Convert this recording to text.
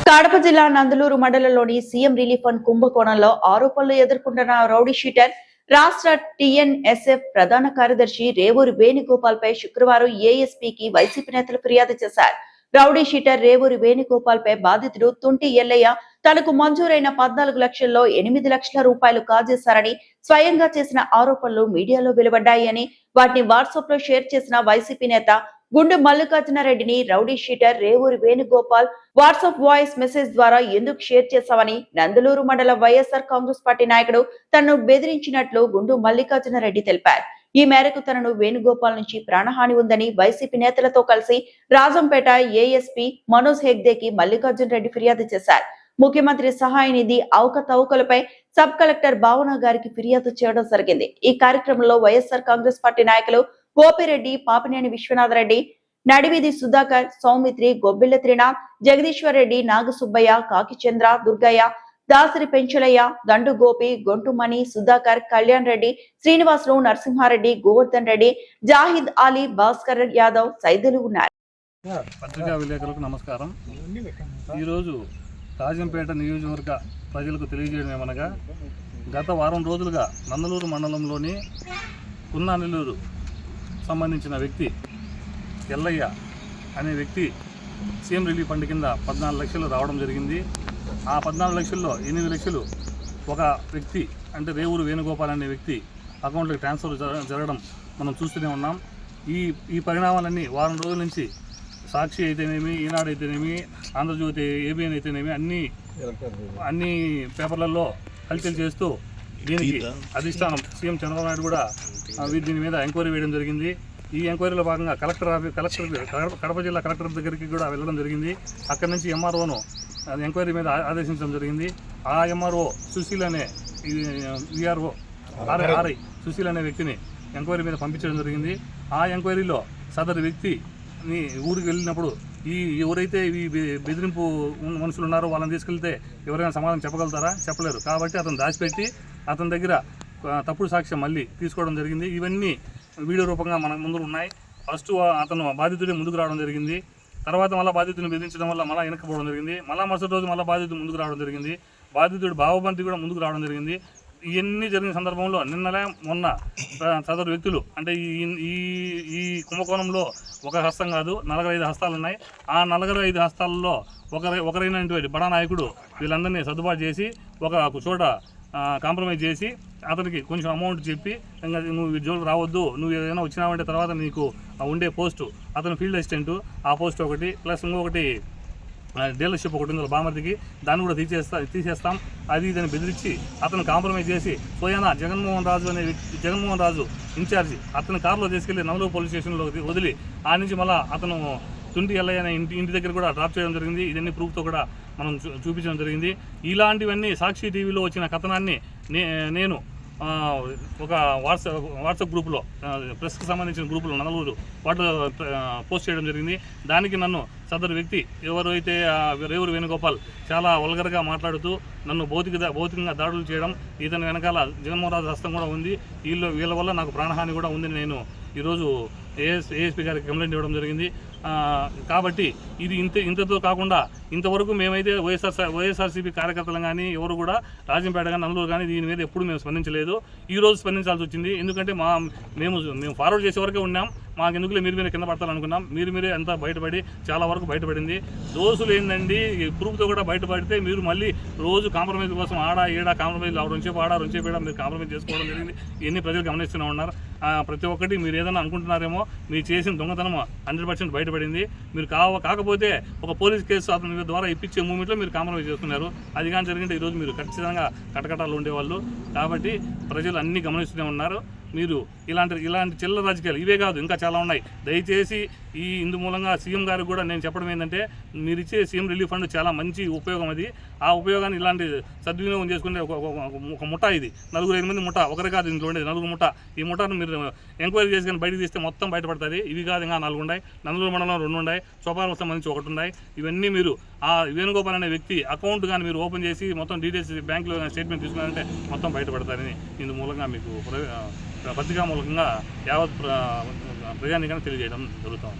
కడప జిల్లా నందలూరు మండలంలోని CM relief fund కుంభకోణంలో ఆరోపణలు ఎదుర్కొంటున్న రౌడీ షీటర్ రాష్ట్ర టీఎన్ఎస్ఎఫ్ ప్రధాన కార్యదర్శి రేవూరి వేణుగోపాల్ పై శుక్రవారం ఏఎస్పీకి వైసీపీ నేతలు ఫిర్యాదు చేశారు. రౌడీ షీటర్ రేవూరి వేణుగోపాల్ పై బాధితుడు తుంటి ఎల్లయ్య తనకు మంజూరైన 14 లక్షల్లో 8 లక్షల రూపాయలు కాజేశారని స్వయంగా చేసిన ఆరోపణలు మీడియాలో వెలువడ్డాయని, వాటిని వాట్సాప్ లో షేర్ చేసిన వైసీపీ నేత గుండు మల్లికార్జునరెడ్డిని rowdy sheeter Revuri Venugopal WhatsApp voice message ద్వారా ఎందుకు షేర్ చేశావని నందలూరు మండల వైఎస్ఆర్ కాంగ్రెస్ పార్టీ నాయకుడు తనను బెదిరించినట్లు గుండు మల్లికార్జునరెడ్డి తెలిపారు. ఈ మేరకు తనను వేణుగోపాల్ నుంచి ప్రాణహాని ఉందని వైసీపీ నేతలతో కలిసి రాజంపేట ఏఎస్పీ మనోజ్ హెగ్దేకి మల్లికార్జునరెడ్డి ఫిర్యాదు చేశారు. ముఖ్యమంత్రి సహాయ నిధి అవకతవకలపై సబ్ కలెక్టర్ భావన గారికి ఫిర్యాదు చేయడం జరిగింది. ఈ కార్యక్రమంలో వైఎస్ఆర్ కాంగ్రెస్ పార్టీ నాయకులు గోపిరెడ్డి, పాపినేని విశ్వనాథరెడ్డి, నడివిది సుధాకర్, సౌమిత్రి, గొబ్బిళ్ల త్రినాథ్, జగదీశ్వర్ రెడ్డి, నాగసుబ్బయ్య, కాకిచంద్ర, దుర్గయ్య, దాసరి పెంచలయ్య, దండు గోపి, గొంటుమణి, సుధాకర్, కళ్యాణ్ రెడ్డి, శ్రీనివాసులు, నరసింహారెడ్డి, గోవర్ధన్ రెడ్డి, జాహిద్ అలీ, భాస్కర్ యాదవ్ సైదులు ఉన్నారు. పత్రికా విలేకరులకు నమస్కారం. ఈరోజు రాజంపేట నియోజకవర్గ ప్రజలకు తెలియజేయడం ఏమనగా, గత వారం రోజులుగా నందలూరు మండలంలోని కున్నానెల్లూరు సంబంధించిన వ్యక్తి ఎల్లయ్య అనే వ్యక్తి సీఎం రిలీఫ్ ఫండ్ కింద 14 లక్షలు రావడం జరిగింది. ఆ 14 లక్షల్లో 8 లక్షలు ఒక వ్యక్తి అంటే రేవూరు వేణుగోపాల్ అనే వ్యక్తి అకౌంట్లోకి ట్రాన్స్ఫర్ జరగడం మనం చూస్తూనే ఉన్నాం. ఈ పరిణామాలన్నీ వారం రోజుల నుంచి సాక్షి అయితేనేమి, ఈనాడు అయితేనేమి, ఆంధ్రజ్యోతి, ఏబిఎన్ అయితేనేమి అన్ని పేపర్లలో హల్చల్ చేస్తూ దీనికి అధిష్టానం సీఎం చంద్రబాబు నాయుడు కూడా దీని మీద ఎంక్వైరీ వేయడం జరిగింది. ఈ ఎంక్వైరీలో భాగంగా కడప జిల్లా కలెక్టర్ దగ్గరికి కూడా వెళ్ళడం జరిగింది. అక్కడి నుంచి ఎంఆర్ఓను ఎంక్వైరీ మీద ఆదేశించడం జరిగింది. ఆ ఎంఆర్ఓ సుశీల్ అనే విఆర్ఓ ఆర్ఐ సుశీల్ అనే వ్యక్తిని ఎంక్వైరీ మీద పంపించడం జరిగింది. ఆ ఎంక్వైరీలో సదరు వ్యక్తి ఊరికి వెళ్ళినప్పుడు ఎవరైతే ఈ బెదిరింపు మనుషులు ఉన్నారో వాళ్ళని తీసుకెళ్తే ఎవరైనా సమాధానం చెప్పగలుగుతారా? చెప్పలేరు. కాబట్టి అతను దాచిపెట్టి అతని దగ్గర తప్పుడు సాక్ష్యం మళ్ళీ తీసుకోవడం జరిగింది. ఇవన్నీ వీడియో రూపంగా మన ముందు ఉన్నాయి. ఫస్ట్ అతను బాధితుడే ముందుకు రావడం జరిగింది. తర్వాత మళ్ళీ బాధితుడిని బెదిరించడం వల్ల మళ్ళీ వెనక్కిపోవడం జరిగింది. మళ్ళీ మరుసటి రోజు మళ్ళీ బాధితుడు ముందుకు రావడం జరిగింది. బాధితుడు భావబంతి కూడా ముందుకు రావడం జరిగింది. ఇవన్నీ జరిగిన సందర్భంలో నిన్నలే మొన్న సదరు వ్యక్తులు అంటే ఈ కుంభకోణంలో ఒక హస్తం కాదు 45 హస్తాలు ఉన్నాయి. ఆ 45 హస్తాలలో ఒకరైనటువంటి బడా నాయకుడు వీళ్ళందరినీ సర్దుబాటు చేసి ఒక చోట కాంప్రమైజ్ చేసి అతనికి కొంచెం అమౌంట్ చెప్పి ఇంకా నువ్వు జోలు రావద్దు, నువ్వు ఏదైనా వచ్చినావంటే తర్వాత నీకు ఉండే పోస్టు అతను ఫీల్డ్ అసిస్టెంటు, ఆ పోస్ట్ ఒకటి ప్లస్ ఇంకొకటి డీలర్షిప్ ఒకటి ఉంది బామర్దికి, దాన్ని కూడా తీసేస్తాం అది ఇదని బెదిరించి అతను కాంప్రమైజ్ చేసి స్వయానా జగన్మోహన్ రాజు ఇన్ఛార్జి అతని కారులో తీసుకెళ్లి నందలూరు పోలీస్ స్టేషన్లో వదిలి ఆ నుంచి మళ్ళీ అతను తుంటి ఎల్లయ్య అనే ఇంటి దగ్గర కూడా డ్రాప్ చేయడం జరిగింది. ఇదన్నీ ప్రూఫ్తో కూడా మనం చూపించడం జరిగింది. ఇలాంటివన్నీ సాక్షి టీవీలో వచ్చిన కథనాన్ని నేను ఒక వాట్సాప్ గ్రూపులో ప్రెస్కి సంబంధించిన గ్రూపులో నందలూరు వాటిలో పోస్ట్ చేయడం జరిగింది. దానికి నన్ను సదరు వ్యక్తి ఎవరైతే రేవూరి వేణుగోపాల్ చాలా వల్గర్గా మాట్లాడుతూ నన్ను భౌతికంగా దాడులు చేయడం, ఇతని వెనకాల జగన్మోహన్ రాజు హస్తం కూడా ఉంది, వీళ్ళ వల్ల నాకు ప్రాణహాని కూడా ఉందని నేను ఈరోజు ఏఎస్పీ గారికి కంప్లైంట్ ఇవ్వడం జరిగింది. కాబట్టి ఇది ఇంతతో కాకుండా ఇంతవరకు మేమైతే వైఎస్ఆర్సీపీ కార్యకర్తలు కానీ ఎవరు కూడా రాజంపేట కానీ నందలూరు కానీ దీని మీద ఎప్పుడు మేము స్పందించలేదు. ఈరోజు స్పందించాల్సి వచ్చింది. ఎందుకంటే మేము ఫార్వర్డ్ చేసే వరకే ఉన్నాం. మాకు ఎందుకులే మీరు కింద పడతారనుకున్నాం. మీరే అంతా బయటపడి చాలా వరకు బయటపడింది. దోషులు ఏంటండి ప్రూఫ్తో కూడా బయటపడితే మీరు మళ్ళీ రోజు కాంప్రమైజ్ కోసం ఈడ కాంప్రమైజ్ రెండుసేపు మీరు కాంప్రమైజ్ చేసుకోవడం జరిగింది. ఇవన్నీ ప్రజలు గమనిస్తూనే ఉన్నారు. ప్రతి ఒక్కటి మీరు ఏదైనా అనుకుంటున్నారేమో, మీరు చేసిన దొంగతనం 100% బయటపడింది. మీరు కాకపోతే ఒక పోలీస్ కేసు అతని ద్వారా ఇప్పించే మూమెంట్లో మీరు కాంప్రమైజ్ చేసుకున్నారు. అది కానీ జరిగింటే ఈరోజు మీరు ఖచ్చితంగా కటకటాలు ఉండేవాళ్ళు. కాబట్టి ప్రజలు అన్నీ గమనిస్తూనే ఉన్నారు. మీరు ఇలాంటి చిల్లర రాజకీయాలు ఇవే కాదు, ఇంకా చాలా ఉన్నాయి. దయచేసి ఇందు మూలంగా సీఎం గారికి కూడా నేను చెప్పడం ఏంటంటే, మీరు ఇచ్చే సీఎం రిలీఫ్ ఫండ్ చాలా మంచి ఉపయోగం. అది ఆ ఉపయోగాన్ని ఇలాంటి సద్వినియోగం చేసుకునే ఒక ముఠా ఇది 4-5 మంది ముఠా, ఒకరి కాదు ఇంట్లో ఉండేది 4 ముఠా. ఈ ముఠాను మీరు ఎంక్వైరీ చేసుకుని బయటకు తీస్తే మొత్తం బయటపడుతుంది. ఇవి కాదు ఇంకా 4 ఉన్నాయి, నందలూరు మండలం 2 ఉన్నాయి, చోపాలకు సంబంధించి 1 ఉన్నాయి. ఇవన్నీ మీరు ఆ వేణుగోపాల్ అనే వ్యక్తి అకౌంట్ కానీ మీరు ఓపెన్ చేసి మొత్తం డీటెయిల్స్ బ్యాంకులో స్టేట్మెంట్ తీసుకున్నారంటే మొత్తం బయటపడతారని ఇందు మూలంగా మీకు పత్రికా మూలకంగా యావత్ ప్రజానికాన్ని తెలియజేయడం జరుగుతుంది.